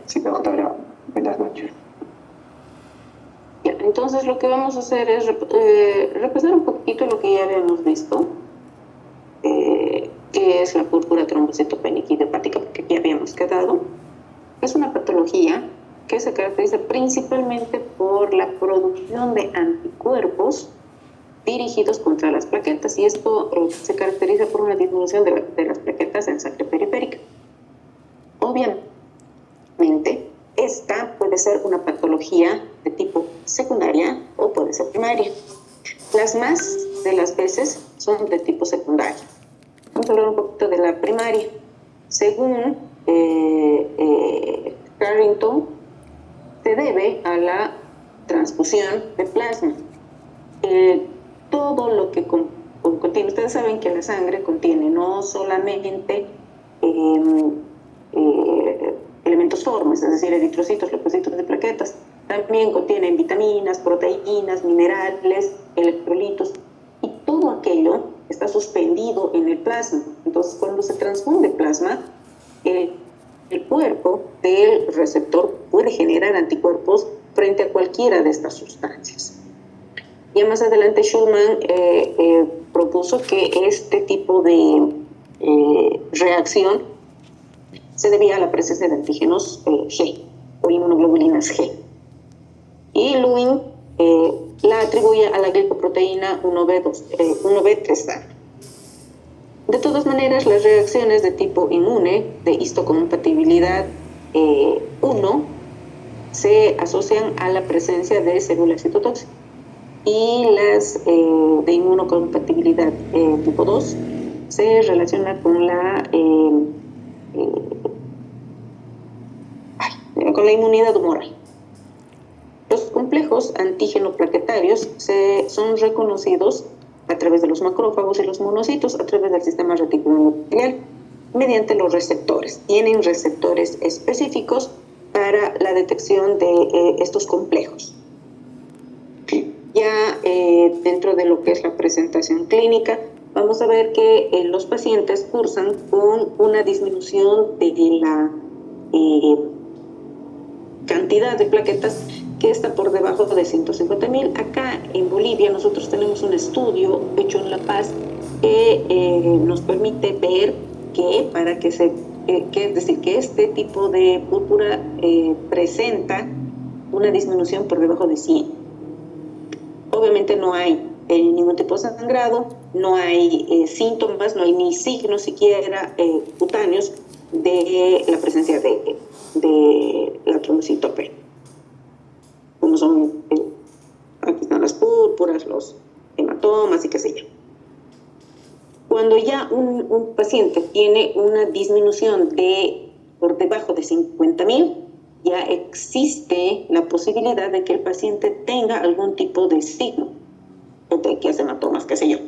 Sí, doctora, buenas noches. Ya, entonces lo que vamos a hacer es repasar un poquito lo que ya habíamos visto, que es la púrpura trombocitopénica idiopática, porque aquí habíamos quedado. Es una patología que se caracteriza principalmente por la producción de anticuerpos dirigidos contra las plaquetas, y esto se caracteriza por una disminución de las plaquetas en sangre periférica. Obviamente, esta puede ser una patología de tipo secundaria o puede ser primaria. Las más de las veces son de tipo secundario. Vamos a hablar un poquito de la primaria. Según Carrington, se debe a la transfusión de plasma. Todo lo que contiene, ustedes saben que la sangre contiene no solamente elementos formes, es decir, eritrocitos, leucocitos de plaquetas, también contienen vitaminas, proteínas, minerales, electrolitos, y todo aquello está suspendido en el plasma. Entonces, cuando se transfunde plasma, el cuerpo del receptor puede generar anticuerpos frente a cualquiera de estas sustancias. Ya más adelante Schulman propuso que este tipo de reacción se debía a la presencia de antígenos G o inmunoglobulinas G. Y Lewin la atribuye a la glicoproteína 1B3A. De todas maneras, las reacciones de tipo inmune de histocompatibilidad 1 se asocian a la presencia de células citotóxicas, y las de inmunocompatibilidad tipo 2 se relaciona con la inmunidad humoral. Los complejos antígeno-plaquetarios son reconocidos a través de los macrófagos y los monocitos a través del sistema reticuloendotelial mediante los receptores. Tienen receptores específicos para la detección de estos complejos. Ya dentro de lo que es la presentación clínica, vamos a ver que los pacientes cursan con una disminución de la cantidad de plaquetas que está por debajo de 150,000. Acá en Bolivia nosotros tenemos un estudio hecho en La Paz que nos permite ver que para que es decir, que este tipo de púrpura presenta una disminución por debajo de 100. Obviamente no hay ningún tipo de sangrado, no hay síntomas, no hay ni signos siquiera cutáneos de la presencia de la trombocitopenia, como son, aquí están las púrpuras, los hematomas y qué sé yo. Cuando ya un paciente tiene una disminución por debajo de 50,000, ya existe la posibilidad de que el paciente tenga algún tipo de signo, de que hace hematomas, qué sé yo.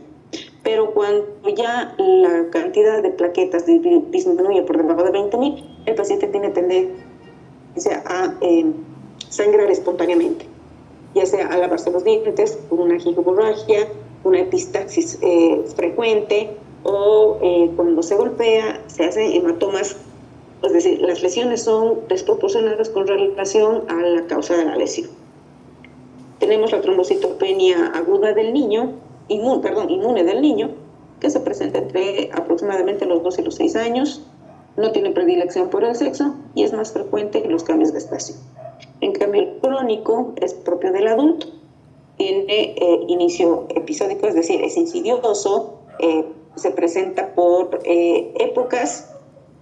Pero cuando ya la cantidad de plaquetas disminuye por debajo de 20,000, el paciente tiene tendencia a sangrar espontáneamente, ya sea a lavarse los dientes, por una gingivorragia, una epistaxis frecuente, o cuando se golpea se hacen hematomas. Es decir, las lesiones son desproporcionadas con relación a la causa de la lesión. Tenemos la trombocitopenia aguda del niño, inmune del niño, que se presenta entre aproximadamente los 2 y los 6 años, no tiene predilección por el sexo y es más frecuente en los cambios de estación. En cambio, el crónico es propio del adulto, tiene inicio episódico, es decir, es insidioso, se presenta por épocas.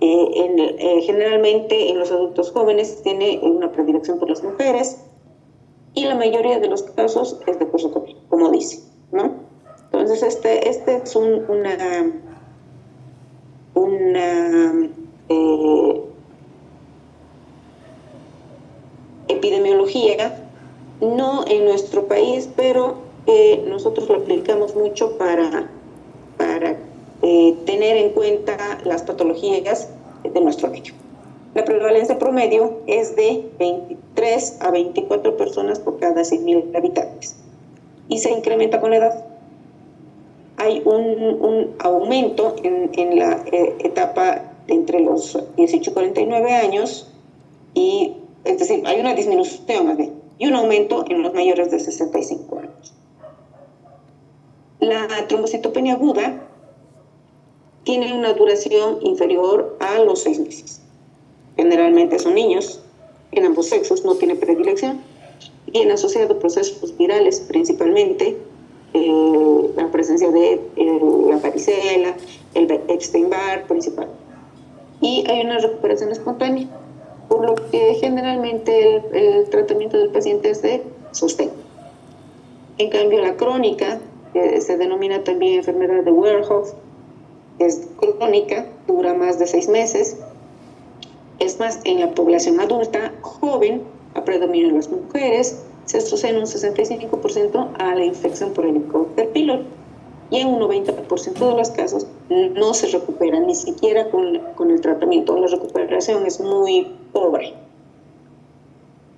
Generalmente en los adultos jóvenes tiene una predilección por las mujeres, y la mayoría de los casos es de curso corto, como dice, ¿no? Entonces, este es una epidemiología, no en nuestro país, pero nosotros lo aplicamos mucho para tener en cuenta las patologías de nuestro medio. La prevalencia promedio es de 23 a 24 personas por cada 100,000 habitantes y se incrementa con la edad. Hay un aumento en la etapa de entre los 18 y 49 años, y, es decir, hay una disminución más bien, y un aumento en los mayores de 65 años. La trombocitopenia aguda tiene una duración inferior a los 6 meses. Generalmente son niños, en ambos sexos, no tiene predilección. Viene asociado a procesos virales, principalmente la presencia de la varicela, el Epstein-Barr principal. Y hay una recuperación espontánea, por lo que generalmente el tratamiento del paciente es de sostén. En cambio, la crónica, se denomina también enfermedad de Werhoff, es crónica, dura más de 6 meses, es más en la población adulta, joven, a predominio de las mujeres, se asocia en un 65% a la infección por Helicobacter pylori y en un 90% de los casos no se recupera, ni siquiera con el tratamiento. La recuperación es muy pobre.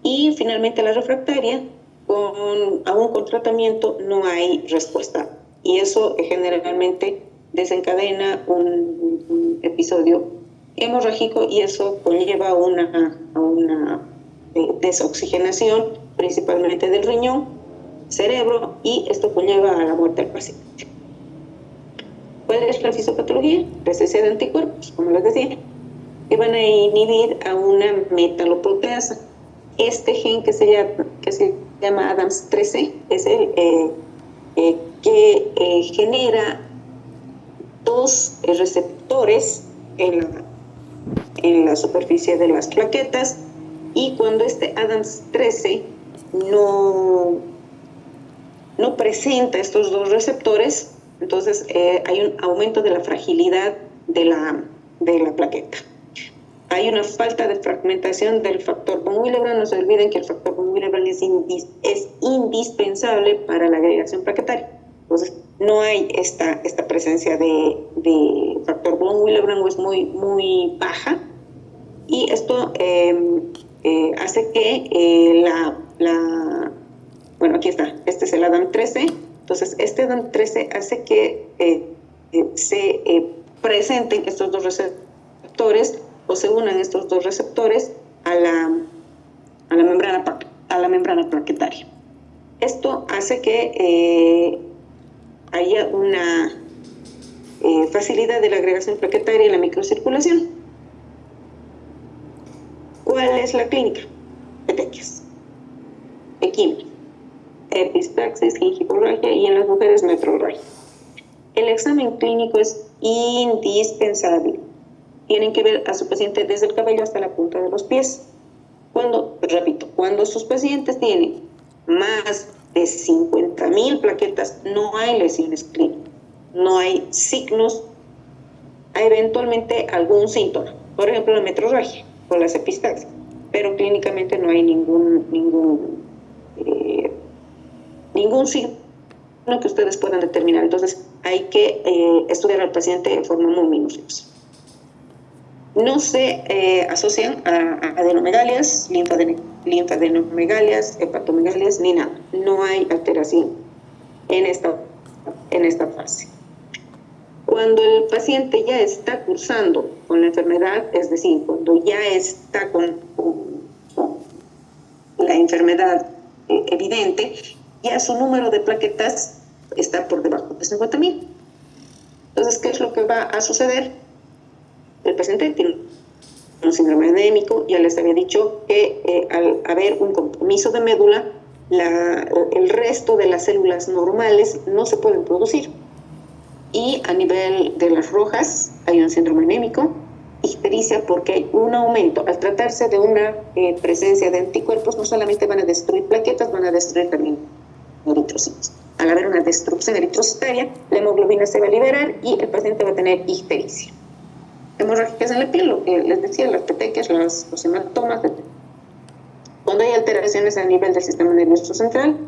Y finalmente la refractaria, aún con tratamiento no hay respuesta. Y eso generalmente desencadena un episodio hemorrágico y eso conlleva a una desoxigenación, principalmente del riñón, cerebro, y esto conlleva a la muerte del paciente. ¿Cuál es la fisiopatología? Presencia de anticuerpos, como les decía, que van a inhibir a una metaloproteasa. Este gen que se llama ADAMS13 es el que genera dos receptores en la superficie de las plaquetas, y cuando este ADAMS13 no presenta estos dos receptores, entonces hay un aumento de la fragilidad de la plaqueta. Hay una falta de fragmentación del factor von Willebrand. No se olviden que el factor von Willebrand es indispensable para la agregación plaquetaria. Entonces, no hay esta presencia de factor von Willebrand, o es muy baja, y esto hace que bueno, aquí está, este es el ADAM13. Entonces, este ADAM13 hace que se presenten estos dos receptores, o se unan estos dos receptores a la membrana plaquetaria. Esto hace que haya una facilidad de la agregación plaquetaria en la microcirculación. ¿Cuál es la clínica? Petequias, equimia, epistaxis, gingivorragia, y en las mujeres metrorragia. El examen clínico es indispensable. Tienen que ver a su paciente desde el cabello hasta la punta de los pies. Cuando sus pacientes tienen más de 50.000 plaquetas, no hay lesiones clínicas, no hay signos, hay eventualmente algún síntoma, por ejemplo la metrorragia o las epistaxis, pero clínicamente no hay ningún signo que ustedes puedan determinar. Entonces hay que estudiar al paciente de forma muy minuciosa. No se asocian a adenomegalias, linfadenomegalias, hepatomegalias, ni nada. No hay alteración en esta fase. Cuando el paciente ya está cursando con la enfermedad, es decir, cuando ya está con la enfermedad evidente, ya su número de plaquetas está por debajo de 50.000. Entonces, ¿qué es lo que va a suceder? El paciente tiene un síndrome anémico. Ya les había dicho que al haber un compromiso de médula, el resto de las células normales no se pueden producir. Y a nivel de las rojas hay un síndrome anémico, ictericia, porque hay un aumento. Al tratarse de una presencia de anticuerpos, no solamente van a destruir plaquetas, van a destruir también eritrocitos. Al haber una destrucción eritrocitaria, la hemoglobina se va a liberar y el paciente va a tener ictericia. Hemorrágicas en la piel, lo que les decía, las petequias, los hematomas. Cuando hay alteraciones a nivel del sistema nervioso central,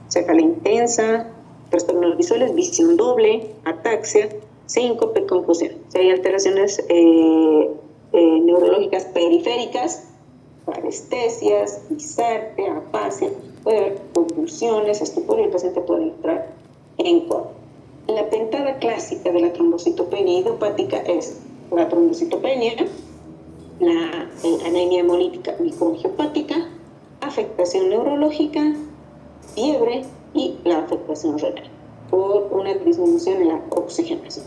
cefalea intensa, trastornos visuales, visión doble, ataxia, síncope, confusión. Si hay alteraciones neurológicas periféricas, parestesias, disartria, afasia, puede haber convulsiones, estupor, y el paciente puede entrar en coma. La pentada clásica de la trombocitopenia idiopática es la trombocitopenia, la anemia hemolítica microangiopática, afectación neurológica, fiebre y la afectación renal por una disminución en la oxigenación.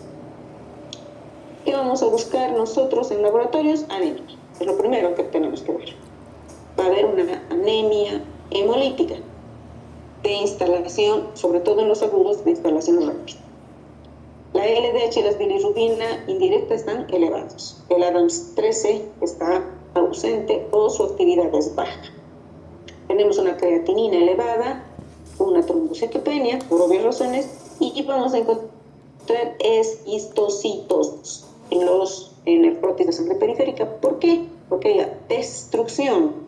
¿Qué vamos a buscar nosotros en laboratorios? Anemia. Es lo primero que tenemos que ver. Va a haber una anemia hemolítica de instalación, sobre todo en los agudos, de instalación rápida. La LDH y la bilirrubina indirecta están elevados. El Adams 13 está ausente o su actividad es baja. Tenemos una creatinina elevada, una trombocitopenia, por obvias razones, y vamos a encontrar histocitos en el prótesis de sangre periférica. ¿Por qué? Porque hay una destrucción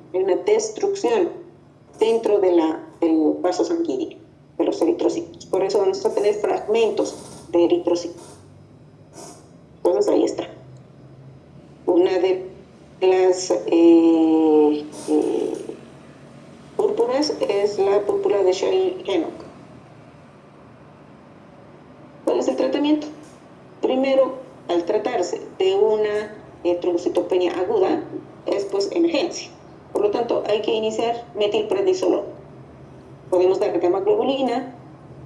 dentro del vaso sanguíneo, de los eritrocitos. Por eso vamos a tener fragmentos de eritrocitos. Entonces ahí está. Una de las púrpuras es la púrpura de Sherry-Henoch. ¿Cuál es el tratamiento? Primero, al tratarse de una trombocitopenia aguda, es pues emergencia. Por lo tanto, hay que iniciar metilprednisolona. Podemos dar gamma-globulina,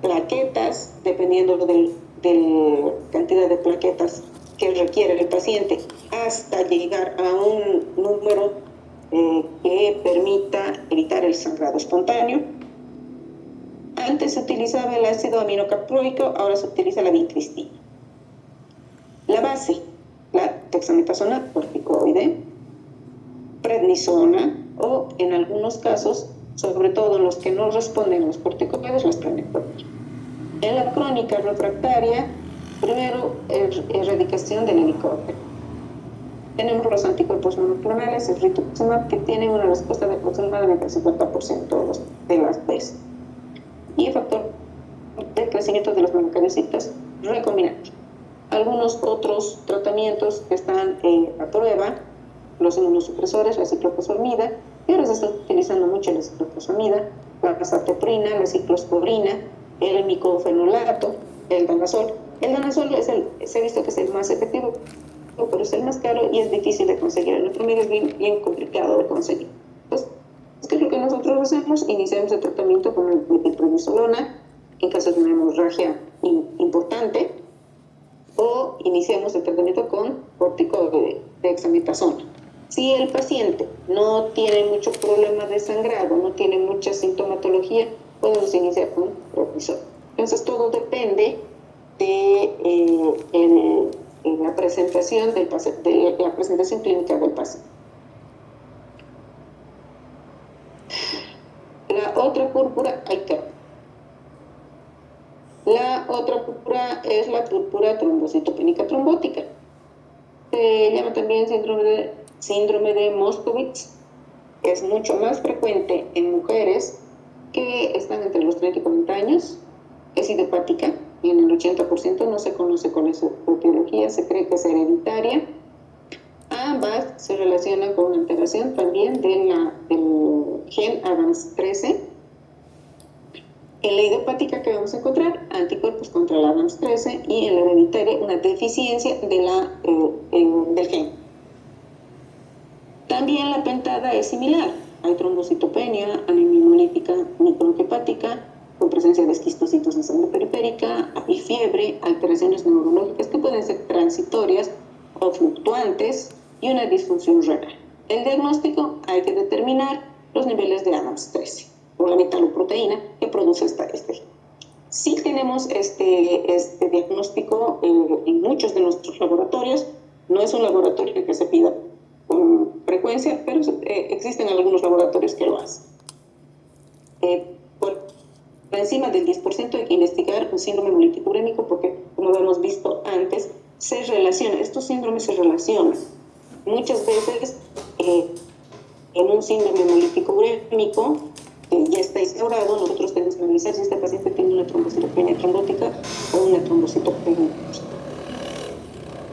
plaquetas, dependiendo de la cantidad de plaquetas que requiere el paciente, hasta llegar a un número que permita evitar el sangrado espontáneo. Antes se utilizaba el ácido aminocapróico, ahora se utiliza la vincristina. La base, la dexametasona corticoide, prednisona o en algunos casos, sobre todo en los que no responden a los corticoides, las planectomías. En la crónica refractaria, primero erradicación del helicóptero. Tenemos los anticuerpos monoclonales, el rituximab, que tienen una respuesta de aproximadamente el 50% de las veces. Y el factor de crecimiento de los monocariocitos recombinantes. Algunos otros tratamientos que están a prueba, los inmunosupresores, la ciclophosphamida, y ahora se está utilizando mucho la ciclophosphamida, la azathioprina, la ciclosporina, el micofenolato, el danazol. El danazol se ha visto que es el más efectivo, pero es el más caro y es difícil de conseguir. El promedio es bien complicado de conseguir. Entonces, ¿qué es lo que nosotros hacemos? Iniciamos el tratamiento con metilprednisolona en caso de una hemorragia importante, o iniciamos el tratamiento con corticoide, dexametasona. Si el paciente no tiene mucho problema de sangrado, no tiene mucha sintomatología, podemos iniciar con prednisona. Entonces todo depende de la presentación de la presentación clínica del paciente. La otra púrpura, la otra púrpura es la púrpura trombocitopénica trombótica. Se llama también síndrome de Moscovitz. Es mucho más frecuente en mujeres que están entre los 30 y 40 años. Es idiopática y en el 80% no se conoce con esa etiología, se cree que es hereditaria. Ambas se relacionan con una alteración también del gen Adams 13. En la idiopática, que vamos a encontrar anticuerpos contra el Adams 13, y en la hereditaria una deficiencia del gen. También la pentada es similar. Hay trombocitopenia, anemia hemolítica microangiopática, con presencia de esquistocitos en sangre periférica, hay fiebre, alteraciones neurológicas que pueden ser transitorias o fluctuantes y una disfunción renal. El diagnóstico, hay que determinar los niveles de Adams 13 o la metaloproteína que produce este gen. Sí tenemos este diagnóstico en muchos de nuestros laboratorios. No es un laboratorio que se pida con frecuencia, pero existen algunos laboratorios que lo hacen. Por encima del 10% hay que investigar un síndrome hemolítico urémico porque, como hemos visto antes, estos síndromes se relacionan. Muchas veces en un síndrome hemolítico urémico ya está instaurado, nosotros tenemos que analizar si este paciente tiene una trombocitopenia trombótica o una trombocitopenia.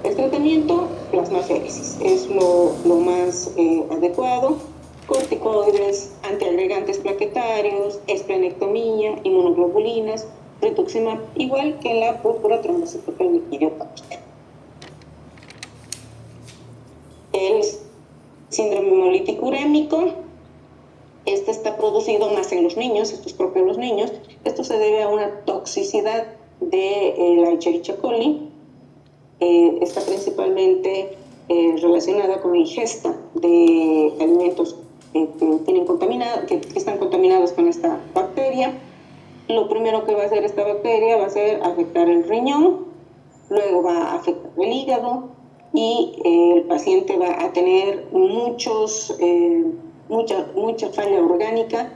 El tratamiento, plasmaféresis, es lo más adecuado. Corticoides, antiagregantes plaquetarios, esplenectomía, inmunoglobulinas, rituximab, igual que en la púrpura trombocitopenia idiopática. síndrome hemolítico urémico. Este está producido más en los niños, esto es propio de los niños. Esto se debe a una toxicidad de la Escherichia coli. Está principalmente relacionada con la ingesta de alimentos que están contaminados con esta bacteria. Lo primero que va a hacer esta bacteria va a ser afectar el riñón, luego va a afectar el hígado y el paciente va a tener mucha falla orgánica.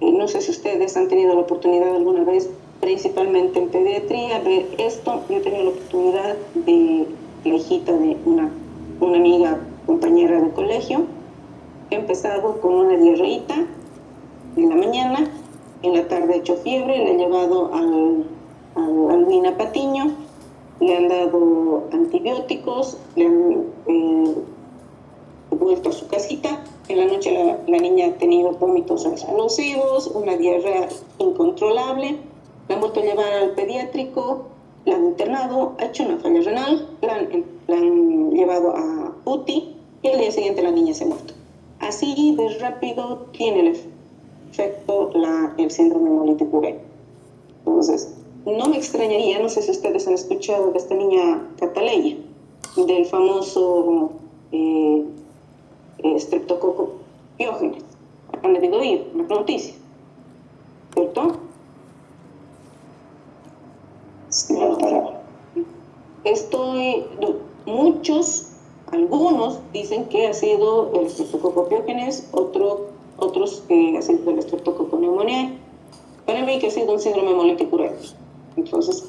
No sé si ustedes han tenido la oportunidad alguna vez, principalmente en pediatría, ver esto. Yo he tenido la oportunidad de la hijita de una amiga, compañera de colegio. He empezado con una diarreíta en la mañana, en la tarde he hecho fiebre, le he llevado al Vina Patiño, le han dado antibióticos, le han vuelto a su casita. En la noche la niña ha tenido vómitos explosivos, una diarrea incontrolable, la han vuelto a llevar al pediátrico, la han internado, ha hecho una falla renal, la han llevado a UTI y al día siguiente la niña se ha muerto. Así de rápido tiene el efecto el síndrome hemolítico urémico. Entonces, no me extrañaría, no sé si ustedes han escuchado de esta niña Cataleya, del famoso Streptococcus pyogenes. Han debido oír una noticia, ¿cierto? Sí, doctora. Algunos dicen que ha sido el Streptococcus pyogenes, otros que ha sido el Streptococcus pneumoniae. Para mí que ha sido un síndrome hemolítico urémico. Entonces,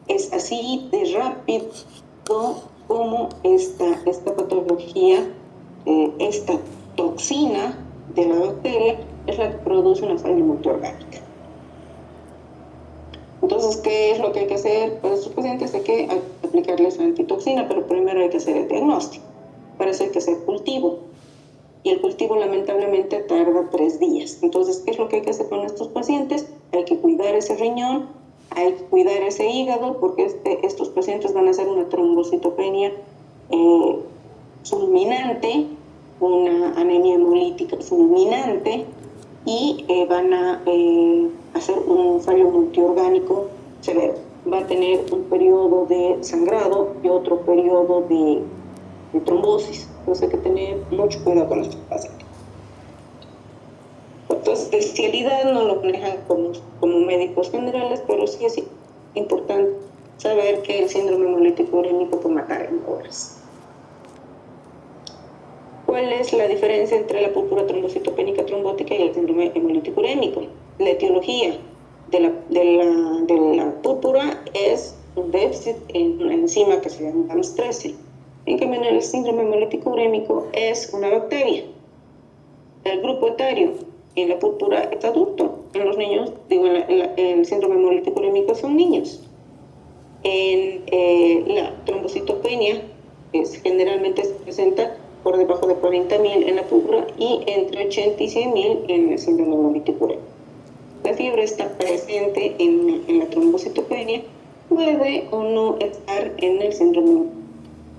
es así de rápido como esta patología, esta toxina de la bacteria es la que produce una falla multiorgánica. Entonces, ¿qué es lo que hay que hacer para estos pacientes? Hay que aplicarles antitoxina, pero primero hay que hacer el diagnóstico. Para eso hay que hacer cultivo. Y el cultivo lamentablemente tarda 3 días. Entonces, ¿qué es lo que hay que hacer con estos pacientes? Hay que cuidar ese riñón, hay que cuidar ese hígado, porque estos pacientes van a hacer una trombocitopenia fulminante, una anemia hemolítica fulminante, y van a hacer un fallo multiorgánico severo. Va a tener un periodo de sangrado y otro periodo de trombosis. Entonces hay que tener mucho cuidado con estos pacientes. Entonces, de especialidad no lo manejan como médicos generales, pero sí es importante saber que el síndrome hemolítico urémico puede matar en horas. ¿Cuál es la diferencia entre la púrpura trombocitopénica trombótica y el síndrome hemolítico urémico? La etiología de la púrpura es un déficit en una enzima que se llama AMS13. En cambio, en el síndrome hemolítico urémico es una bacteria. El grupo etario en la púrpura es adulto. En los niños, el síndrome hemolítico urémico son niños. En la trombocitopenia generalmente se presenta por debajo de 40.000 en la púrpura y entre 80 y 100.000 en el síndrome hemolítico urémico. La fiebre está presente en la trombocitopenia, puede o no estar en el síndrome.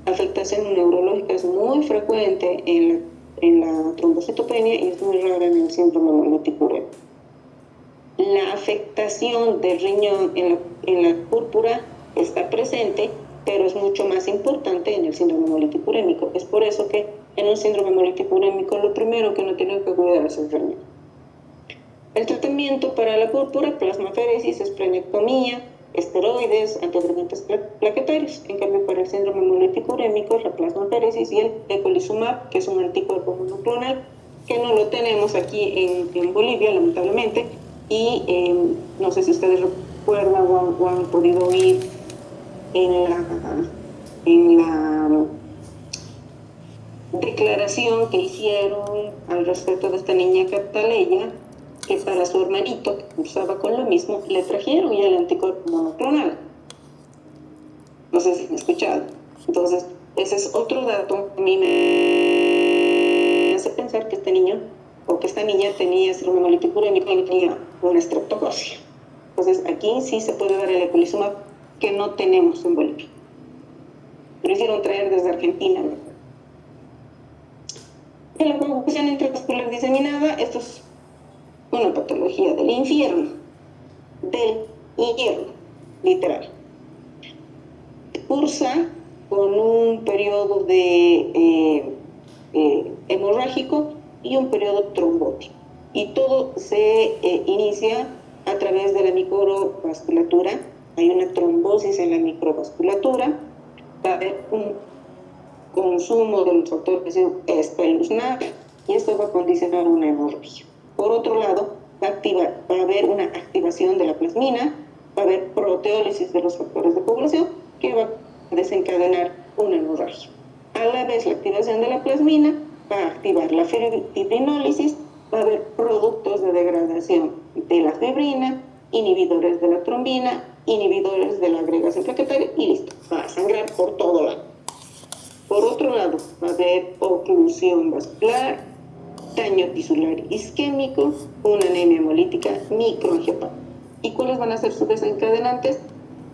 La afectación neurológica es muy frecuente en la trombocitopenia y es muy rara en el síndrome hemolítico urémico. La afectación del riñón en la púrpura está presente, pero es mucho más importante en el síndrome hemolítico urémico. Es por eso que en un síndrome hemolítico urémico lo primero que uno tiene que cuidar es el riñón. El tratamiento para la púrpura, plasmaféresis, esplenectomía, esteroides, antiagregantes plaquetarios. En cambio, para el síndrome hemolítico urémico, la plasmaféresis y el eculizumab, que es un anticuerpo monoclonal, que no lo tenemos aquí en Bolivia, lamentablemente, y no sé si ustedes recuerdan o han podido oír en la declaración que hicieron al respecto de esta niña Cataleya, que para su hermanito que cursaba con lo mismo le trajeron ya el anticuerpo monoclonal. No sé si han escuchado. Entonces, ese es otro dato que a mí me hace pensar que este niño o que esta niña tenía síndrome hemolítico urémico y tenía una estreptococia. Entonces, aquí sí se puede dar el eculizumab que no tenemos en Bolivia. Lo hicieron traer desde Argentina, ¿verdad? En la coagulación intravascular diseminada, esto es una patología del infierno, literal. Cursa con un periodo de hemorrágico y un periodo trombótico. Y todo se inicia a través de la microvasculatura. Hay una trombosis en la microvasculatura, va a haber un consumo del factor espeluznante y esto va a condicionar una hemorragia. Por otro lado, va a haber una activación de la plasmina, va a haber proteólisis de los factores de coagulación que va a desencadenar una hemorragia. A la vez, la activación de la plasmina va a activar la fibrinólisis, va a haber productos de degradación de la fibrina, inhibidores de la trombina, inhibidores de la agregación plaquetaria y listo, va a sangrar por todo lado. Por otro lado, va a haber oclusión vascular, daño tisular isquémico, una anemia hemolítica microangiopática. ¿Y cuáles van a ser sus desencadenantes?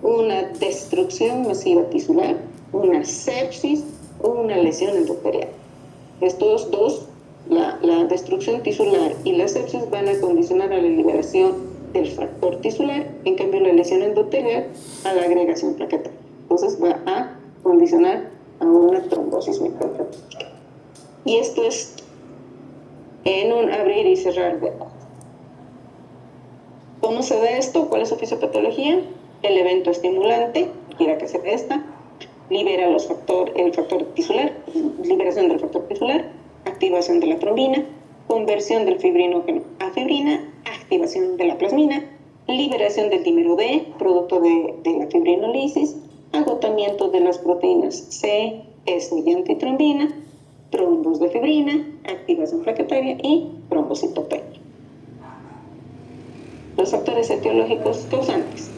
Una destrucción masiva tisular, una sepsis o una lesión endotelial. Estos dos, la destrucción tisular y la sepsis, van a condicionar a la liberación del factor tisular, en cambio la lesión endotelial a la agregación plaquetaria. Entonces va a condicionar a una trombosis microangiopática. Y esto es en un abrir y cerrar de ojos. ¿Cómo se da esto? ¿Cuál es su fisiopatología? El evento estimulante, quiera que sea esta, libera el factor tisular, liberación del factor tisular, activación de la trombina, conversión del fibrinógeno a fibrina, activación de la plasmina, liberación del dímero D, producto de la fibrinolisis, agotamiento de las proteínas C, S y antitrombina, trombos de fibrina, activación plaquetaria y trombocitopenia. Los factores etiológicos causantes: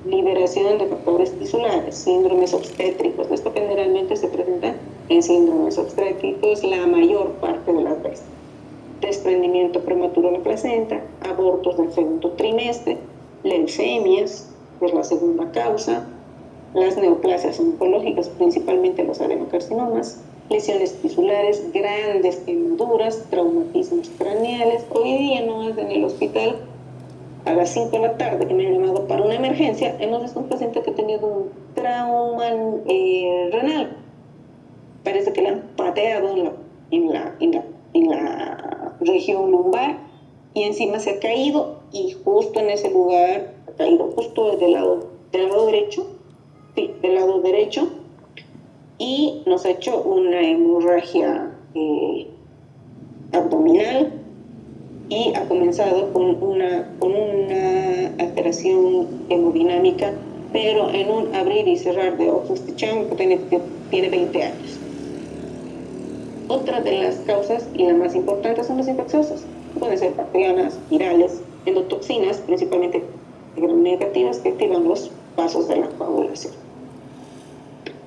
liberación de factores tisulares, síndromes obstétricos. Esto generalmente se presenta en síndromes obstétricos la mayor parte de las veces. Desprendimiento prematuro de la placenta, abortos del segundo trimestre, leucemias, es la segunda causa, las neoplasias oncológicas, principalmente los adenocarcinomas, lesiones tisulares, grandes quemaduras, traumatismos craneales. Hoy día nomás en el hospital, a las 5 de la tarde, que me han llamado para una emergencia, hemos visto un paciente que ha tenido un trauma renal. Parece que le han pateado en la región lumbar y encima se ha caído, y justo en ese lugar ha caído justo del lado derecho, sí, del lado derecho, y nos ha hecho una hemorragia abdominal, y ha comenzado con una alteración hemodinámica, pero en un abrir y cerrar de ojos. Este chamo que tiene 20 años. Otra de las causas, y la más importante, son las infecciosas. Pueden ser bacterianas, virales, endotoxinas, principalmente negativas, que activan los vasos de la coagulación.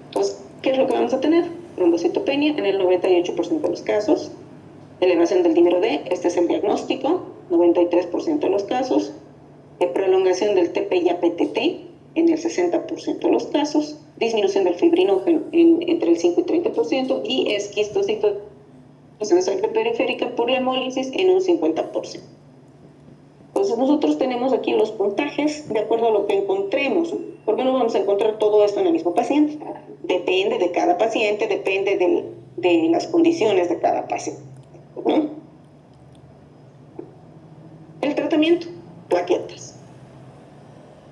Entonces, ¿qué es lo que vamos a tener? Trombocitopenia en el 98% de los casos, elevación del dímero D, este es el diagnóstico, 93% de los casos, prolongación del TP y APTT en el 60% de los casos, disminución del fibrinógeno entre el 5 y 30%, y esquistocitosis en sangre periférica por la hemólisis en un 50%. Entonces nosotros tenemos aquí los puntajes de acuerdo a lo que encontremos. ¿Por qué no vamos a encontrar todo esto en el mismo paciente? Depende de cada paciente, depende de las condiciones de cada paciente, ¿no? El tratamiento, plaquetas.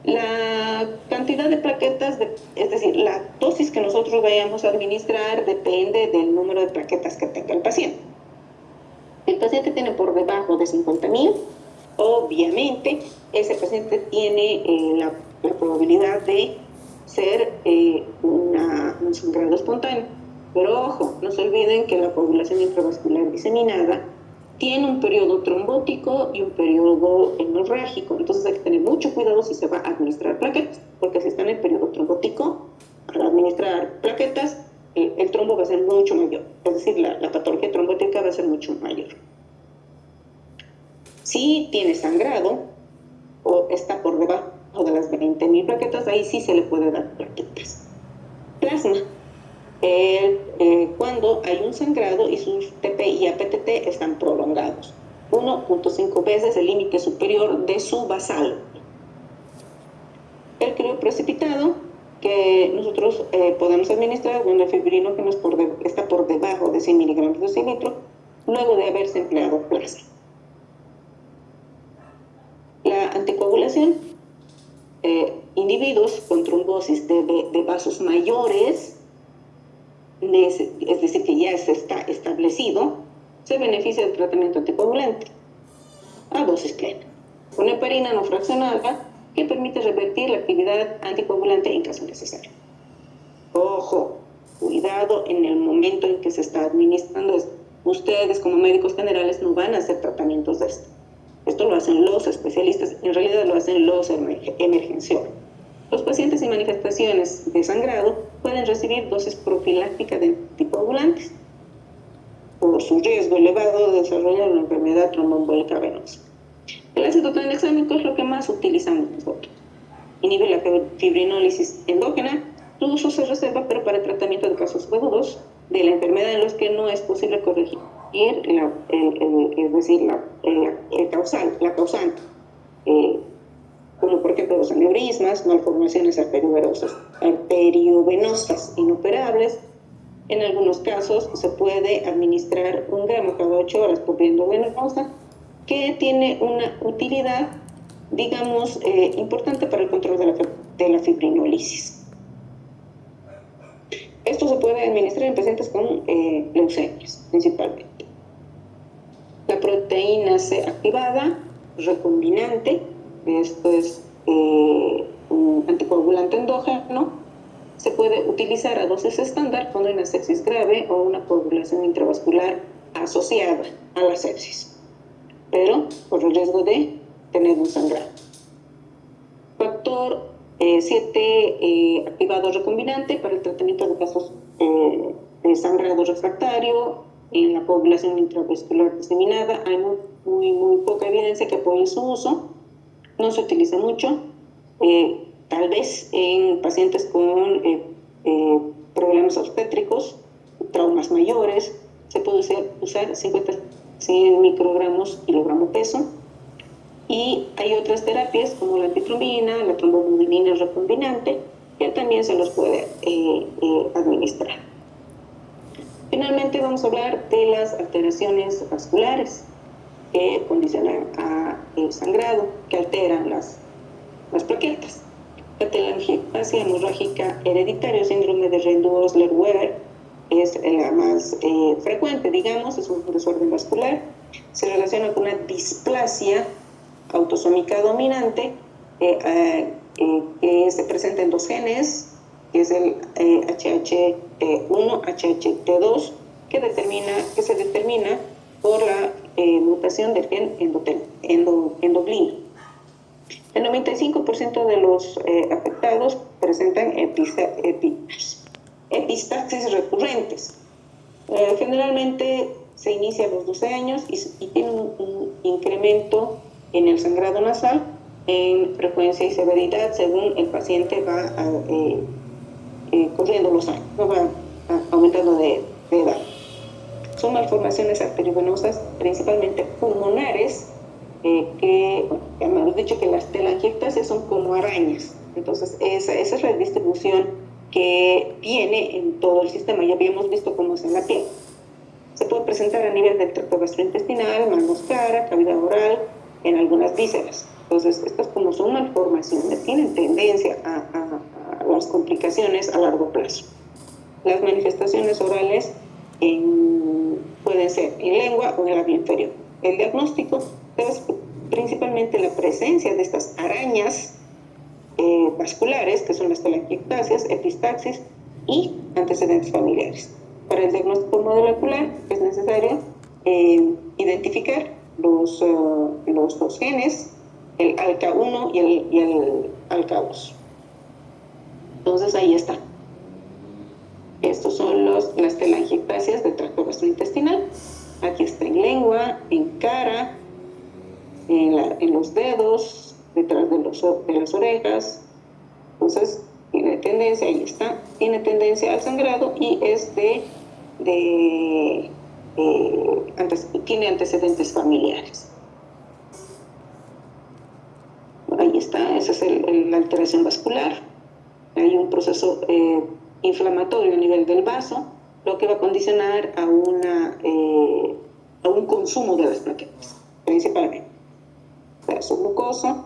La cantidad de plaquetas, es decir, la dosis que nosotros vayamos a administrar, depende del número de plaquetas que tenga el paciente. El paciente tiene por debajo de 50,000, obviamente ese paciente tiene la probabilidad de ser un sangrado espontáneo. Pero ojo, no se olviden que la coagulación intravascular diseminada tiene un periodo trombótico y un periodo hemorrágico. Entonces hay que tener mucho cuidado si se va a administrar plaquetas, porque si está en el periodo trombótico, al administrar plaquetas, el trombo va a ser mucho mayor. Es decir, la patología trombótica va a ser mucho mayor. Si tiene sangrado o está por debajo de las 20,000 plaquetas, ahí sí se le puede dar plaquetas. Plasma. cuando hay un sangrado y sus TP y APTT están prolongados. 1.5 veces el límite superior de su basal. El crioprecipitado que nosotros podemos administrar cuando el fibrinógeno está por debajo de 100 miligramos de decilitro, luego de haberse empleado plasma. La anticoagulación, individuos con trombosis de vasos mayores, es decir, que ya se está establecido, se beneficia del tratamiento anticoagulante a dosis plena, con heparina no fraccionada que permite revertir la actividad anticoagulante en caso necesario. Ojo, cuidado en el momento en que se está administrando esto. Ustedes como médicos generales no van a hacer tratamientos de esto. Esto lo hacen los especialistas, en realidad lo hacen los emergenciólogos. Los pacientes sin manifestaciones de sangrado pueden recibir dosis profilácticas de anticoagulantes por su riesgo elevado de desarrollar una enfermedad tromboembólica venosa. El ácido tranexámico es lo que más utilizamos nosotros. Inhibe la fibrinólisis endógena. Su uso se reserva, pero para el tratamiento de casos agudos de la enfermedad en los que no es posible corregir la causante, como por ejemplo los aneurismas, malformaciones arteriovenosas inoperables. En algunos casos se puede administrar 1 gramo cada 8 horas por vía endovenosa, que tiene una utilidad, digamos, importante para el control de la fibrinólisis. Esto se puede administrar en pacientes con leucemias, principalmente. La proteína C activada, recombinante, esto es un anticoagulante endógeno, se puede utilizar a dosis estándar cuando hay una sepsis grave o una coagulación intravascular asociada a la sepsis, pero por el riesgo de tener un sangrado. Factor 7 activado recombinante para el tratamiento de casos de sangrado refractario en la coagulación intravascular diseminada. Hay muy poca evidencia que apoye su uso, no se utiliza mucho, tal vez en pacientes con problemas obstétricos, traumas mayores, se puede usar 100 microgramos kilogramo peso. Y hay otras terapias como la antitrombina, la trombomodulina recombinante, que también se los puede administrar. Finalmente vamos a hablar de las alteraciones vasculares que condicionan al sangrado, que alteran las plaquetas. La telangiectasia hemorrágica hereditaria, síndrome de Rendu-Osler-Weber, es la más frecuente, digamos, es un desorden vascular. Se relaciona con una displasia autosómica dominante que se presenta en 2 genes, que es el HHT1, HHT2, que se determina por la mutación del gen endoglino. El 95% de los afectados presentan epistaxis recurrentes. Generalmente se inicia a los 12 años y tiene un incremento en el sangrado nasal en frecuencia y severidad según el paciente va corriendo los años, no va aumentando de edad. Son malformaciones arteriovenosas, principalmente pulmonares, que ya hemos dicho que las telangiectasias son como arañas. Entonces esa es la distribución que viene en todo el sistema. Ya habíamos visto cómo es en la piel. Se puede presentar a nivel del tracto gastrointestinal, manos, cara, cavidad oral, en algunas vísceras. Entonces, estas como son malformaciones, tienen tendencia a las complicaciones a largo plazo. Las manifestaciones orales pueden ser en lengua o en el labio inferior. El diagnóstico es principalmente la presencia de estas arañas vasculares, que son las telangiectasias, epistaxis y antecedentes familiares. Para el diagnóstico molecular es necesario identificar los 2 genes, el ALCA1 y el ALCA2. Entonces ahí está. Estos son las telangiectasias del tracto gastrointestinal. Aquí está en lengua, en cara, en los dedos, detrás de las orejas. Entonces tiene tendencia, ahí está, tiene tendencia al sangrado y es tiene antecedentes familiares. Ahí está, esa es la alteración vascular. Hay un proceso inflamatorio a nivel del vaso, lo que va a condicionar a un consumo de las plaquetas, principalmente. Vaso glucoso.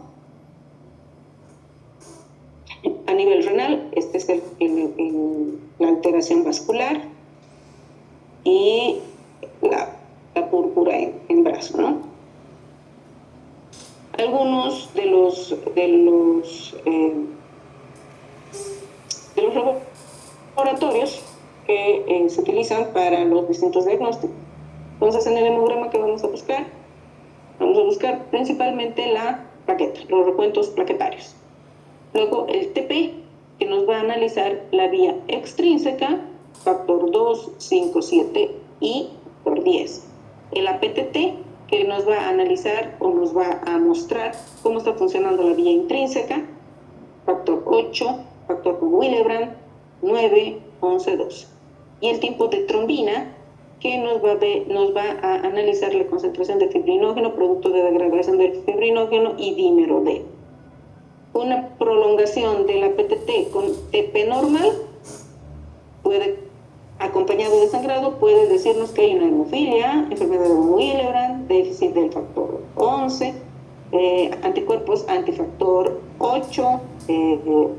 A nivel renal, este es la alteración vascular y la púrpura en brazo, ¿no? Algunos de los laboratorios que se utilizan para los distintos diagnósticos. Entonces, en el hemograma que vamos a buscar principalmente la plaqueta, los recuentos plaquetarios. Luego el TP, que nos va a analizar la vía extrínseca, factor 2, 5, 7 y factor 10. El APTT, que nos va a analizar o nos va a mostrar cómo está funcionando la vía intrínseca, factor 8, factor Willebrand, 9, 11, 12. Y el tipo de trombina, que nos va a analizar la concentración de fibrinógeno, producto de degradación del fibrinógeno y dímero D. Una prolongación de la PTT con TP normal, acompañado de sangrado, puede decirnos que hay una hemofilia, enfermedad de Willebrand, déficit del factor 11, anticuerpos antifactor 8,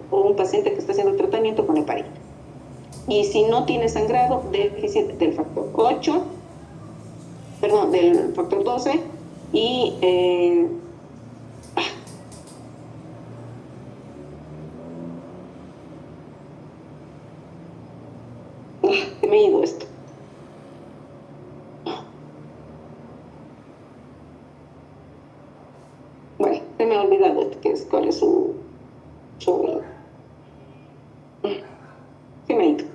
o un paciente que está haciendo tratamiento con heparina. Y si no tiene sangrado, déficit del factor 8, del factor 12 y se me ha ido esto. Bueno, se me ha olvidado esto, cuál es su se me ha ido.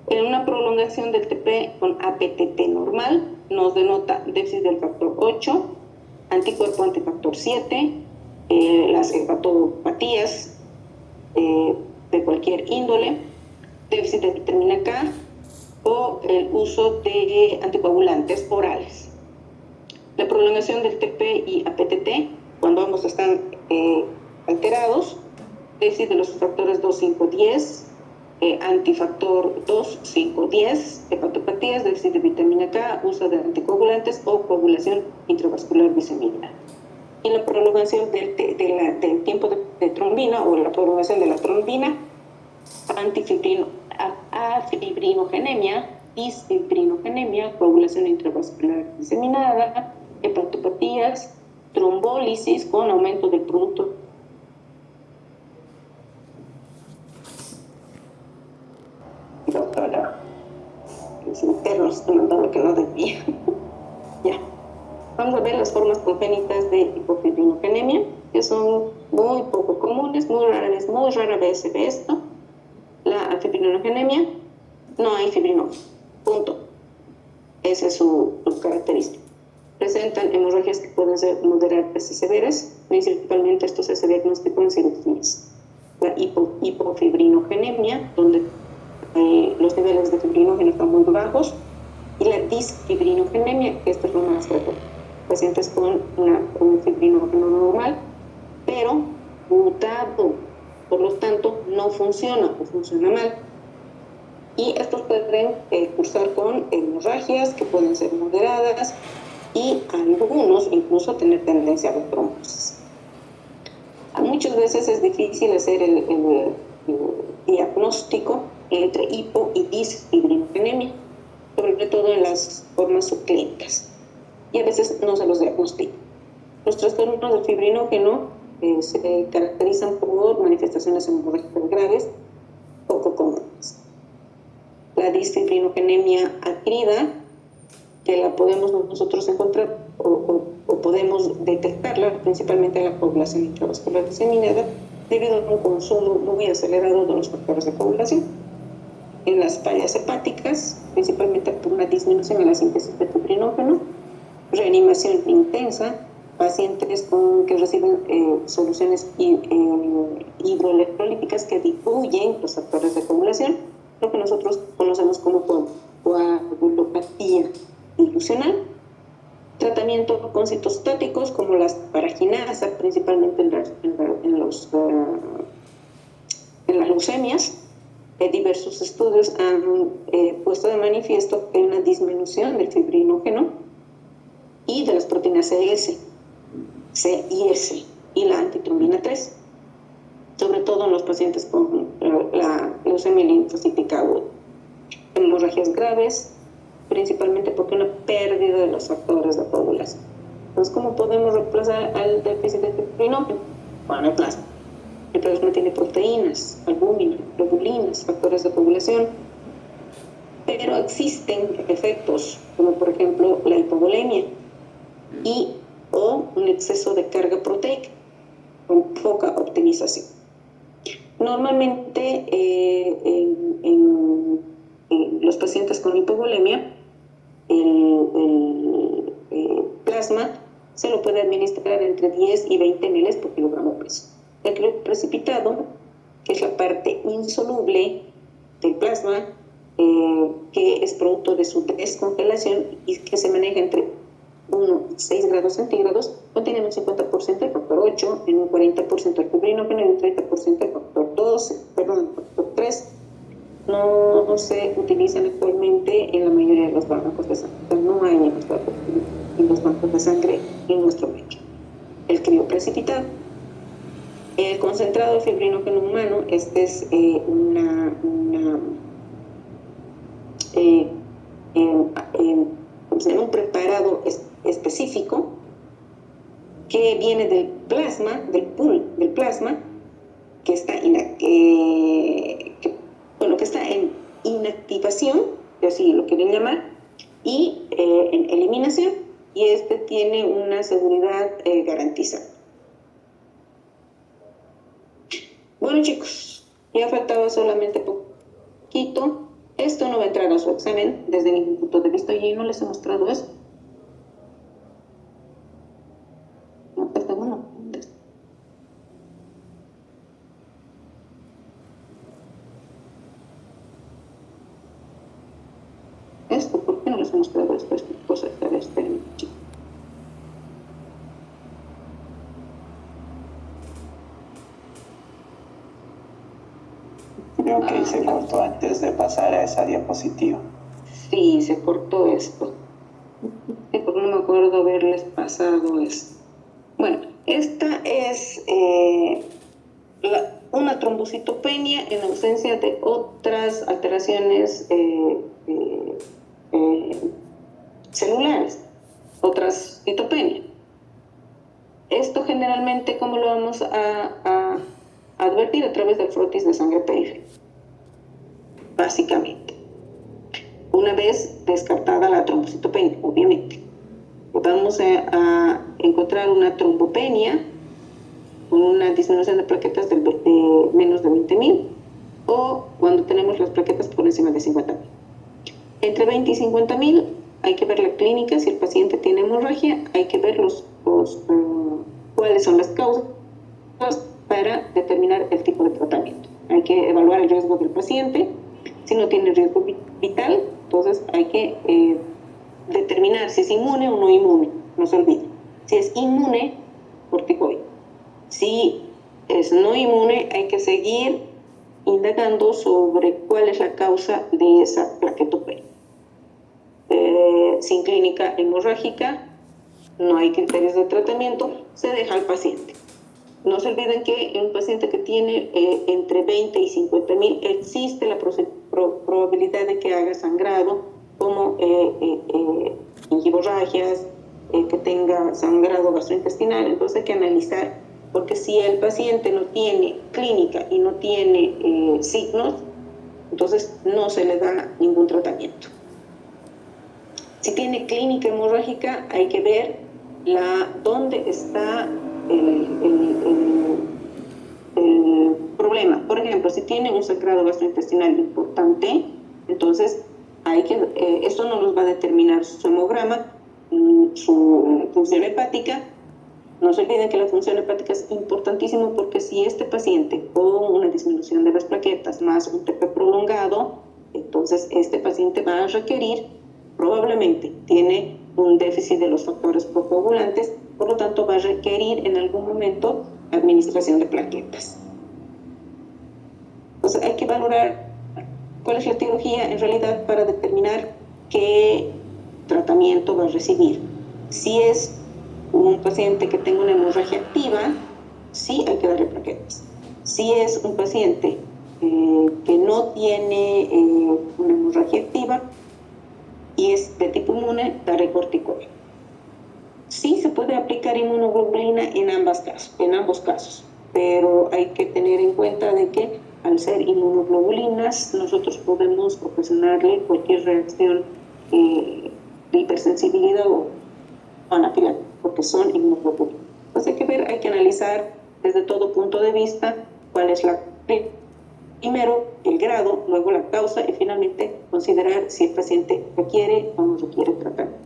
En una prolongación del TP con APTT normal nos denota déficit del factor 8, anticuerpo antifactor 7, las hepatopatías de cualquier índole, déficit de vitamina K o el uso de anticoagulantes orales. La prolongación del TP y APTT, cuando ambos están alterados, déficit de los factores 2, 5, 10, antifactor 2, 5, 10, hepatopatías, déficit de vitamina K, uso de anticoagulantes o coagulación intravascular diseminar. Y la prolongación del tiempo de trombina o la prolongación de la trombina, afibrinogenemia, disfibrinogenemia, coagulación intravascular diseminada, hepatopatías, trombólisis con aumento del producto los internos demandando que no debía. Ya. Vamos a ver las formas congénitas de hipofibrinogenemia, que son muy poco comunes, muy rara vez se ve esto. La afibrinogenemia, no hay fibrinógeno, punto. Esa es su característica. Presentan hemorragias que pueden ser moderadas y severas, principalmente esto se diagnostica en cirugías. La hipofibrinogenia, donde los niveles de fibrinógeno están muy bajos, y la disfibrinogenemia, que esto es lo más frecuente. Pacientes con un fibrinógeno normal, pero mutado, por lo tanto no funciona o funciona mal. Y estos pueden cursar con hemorragias que pueden ser moderadas y algunos incluso tener tendencia a la trombosis. Muchas veces es difícil hacer el diagnóstico entre hipo y disfibrinogenemia, sobre todo en las formas subclínicas, y a veces no se los diagnostica. Los trastornos del fibrinógeno se caracterizan por manifestaciones hemorrágicas graves, poco comunes. La disfibrinogenemia adquirida, que la podemos nosotros encontrar o podemos detectarla principalmente en la coagulación intravascular diseminada debido a un consumo muy acelerado de los factores de coagulación. En las fallas hepáticas, principalmente por una disminución en la síntesis de fibrinógeno, reanimación intensa pacientes que reciben soluciones hidroelectrolíticas que diluyen los factores de coagulación, lo que nosotros conocemos como coagulopatía dilucional. Tratamiento con citostáticos como las paraginasa, principalmente en las leucemias. Diversos estudios han puesto de manifiesto que hay una disminución del fibrinógeno y de las proteínas C y S y la antitrombina 3, sobre todo en los pacientes con la leucemia linfocítica aguda. Hemorragias graves, principalmente porque una pérdida de los factores de coagulación. Entonces, ¿cómo podemos reemplazar al déficit de fibrinógeno? Bueno, el plasma. El plasma tiene proteínas, albúmina, globulinas, factores de coagulación, pero existen efectos como por ejemplo la hipovolemia o un exceso de carga proteica con poca optimización. Normalmente en los pacientes con hipovolemia el plasma se lo puede administrar entre 10 y 20 ml por kilogramo peso. El crioprecipitado, que es la parte insoluble del plasma, que es producto de su descongelación y que se maneja entre 1 y 6 grados centígrados, contiene un 50% de factor 8, en un 40% de fibrinógeno y un 30% de factor 3. No se utilizan actualmente en la mayoría de los bancos de sangre. No hay en los bancos de sangre en nuestro medio. El crioprecipitado. El concentrado de fibrinógeno humano, este es un preparado específico que viene del plasma, del pool del plasma, que está en inactivación, así lo quieren llamar, y en eliminación, y este tiene una seguridad garantizada. Bueno, chicos, ya faltaba solamente poquito. Esto no va a entrar a su examen desde ningún punto de vista. Oye, ¿no les he mostrado eso? No, falta uno. Esto, ¿por qué no les he mostrado esto? Esta cosa está chicos. Creo que se cortó antes de pasar a esa diapositiva. Sí, se cortó esto. Sí, porque no me acuerdo haberles pasado esto. Bueno, esta es una trombocitopenia en ausencia de otras alteraciones celulares, otras citopenias. Esto generalmente, ¿cómo lo vamos a advertir? A través del frotis de sangre periférica, básicamente. Una vez descartada la trombocitopenia, obviamente, vamos a encontrar una trombopenia con una disminución de plaquetas de menos de 20.000 o cuando tenemos las plaquetas por encima de 50.000. Entre 20 y 50.000 hay que ver la clínica. Si el paciente tiene hemorragia, hay que ver cuáles son las causas para determinar el tipo de tratamiento. Hay que evaluar el riesgo del paciente. Si no tiene riesgo vital, entonces hay que determinar si es inmune o no inmune. No se olvide. Si es inmune, corticoide. Si es no inmune, hay que seguir indagando sobre cuál es la causa de esa plaquetopenia. Sin clínica hemorrágica, no hay criterios de tratamiento, se deja al paciente. No se olviden que en un paciente que tiene entre 20 y 50.000 existe la probabilidad de que haga sangrado, como gingivorragias, que tenga sangrado gastrointestinal. Entonces hay que analizar, porque si el paciente no tiene clínica y no tiene signos, entonces no se le da ningún tratamiento. Si tiene clínica hemorrágica, hay que ver dónde está el problema. Por ejemplo, si tiene un sangrado gastrointestinal importante, entonces esto no nos va a determinar su hemograma, su función hepática, No se olviden que la función hepática es importantísimo porque si este paciente con una disminución de las plaquetas más un TP prolongado, entonces este paciente va a requerir, probablemente tiene un déficit de los factores procoagulantes, por lo tanto va a requerir en algún momento administración de plaquetas. Entonces hay que valorar cuál es la etiología en realidad para determinar qué tratamiento va a recibir. Si es un paciente que tenga una hemorragia activa, sí hay que darle plaquetas. Si es un paciente que no tiene una hemorragia activa y es de tipo inmune, darle corticoide. Sí se puede aplicar inmunoglobulina en ambos casos, pero hay que tener en cuenta de que al ser inmunoglobulinas nosotros podemos ocasionarle cualquier reacción de hipersensibilidad o anafiláctica, porque son inmunoglobulinas. Entonces hay que ver, hay que analizar desde todo punto de vista cuál es primero el grado, luego la causa y finalmente considerar si el paciente requiere o no requiere tratamiento.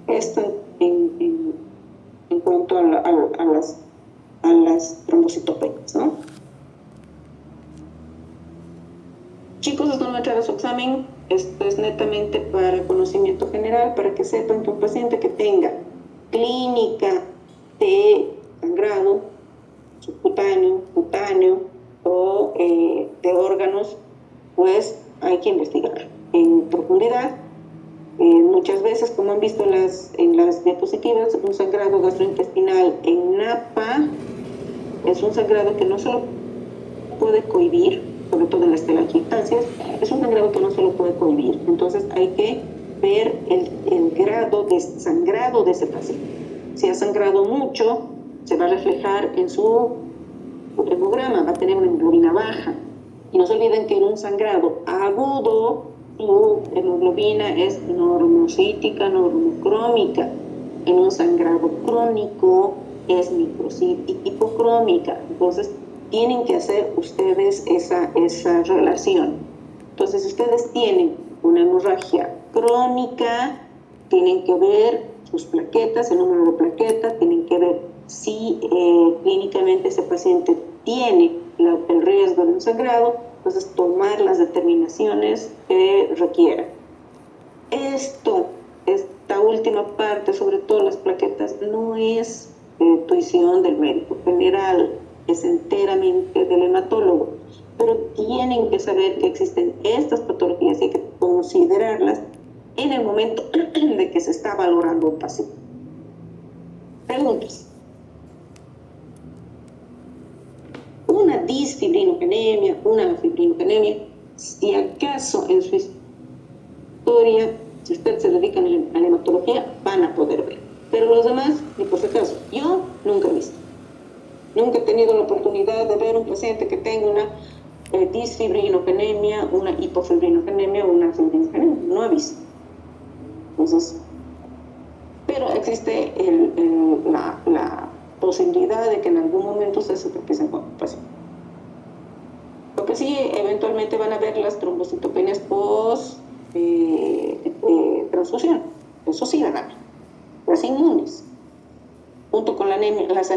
Esto en cuanto a las trombocitopenias, ¿no? Chicos, esto no va a entrar a su examen. Esto es netamente para conocimiento general, para que sepan que un paciente que tenga clínica de sangrado subcutáneo, cutáneo o de órganos, pues hay que investigar en profundidad. Muchas veces, como han visto en las diapositivas, un sangrado gastrointestinal en NAPA es un sangrado que no solo puede cohibir, sobre todo en las telangiectasias, es un sangrado que no se lo puede cohibir. Entonces hay que ver el grado de sangrado de ese paciente. Si ha sangrado mucho, se va a reflejar en su hemograma, va a tener una hemoglobina baja. Y no se olviden que en un sangrado agudo, su hemoglobina es normocítica, normocrómica. En un sangrado crónico es microcítica, hipocrómica. Entonces, tienen que hacer ustedes esa relación. Entonces, si ustedes tienen una hemorragia crónica, tienen que ver sus plaquetas, el número de plaquetas, tienen que ver si clínicamente ese paciente tiene el riesgo de un sangrado, entonces tomar las determinaciones que requieran. Esta última parte, sobre todo las plaquetas, no es tuición del médico general, es enteramente del hematólogo, pero tienen que saber que existen estas patologías y hay que considerarlas en el momento de que se está valorando un paciente. Preguntas. Una disfibrinogenemia, una fibrinogenemia, si acaso en su historia, si ustedes se dedican a la hematología, van a poder ver. Pero los demás, ni por si acaso, yo nunca he visto. Nunca he tenido la oportunidad de ver un paciente que tenga una disfibrinogenemia, una hipofibrinogenemia o una fibrinogenemia. No he visto. Entonces, pero existe la posibilidad de que en algún momento ustedes se tropiecen con un paciente. Lo que sí, eventualmente van a ver las trombocitopenias post transfusión. Eso sí van a ver. Las inmunes, junto con las anemias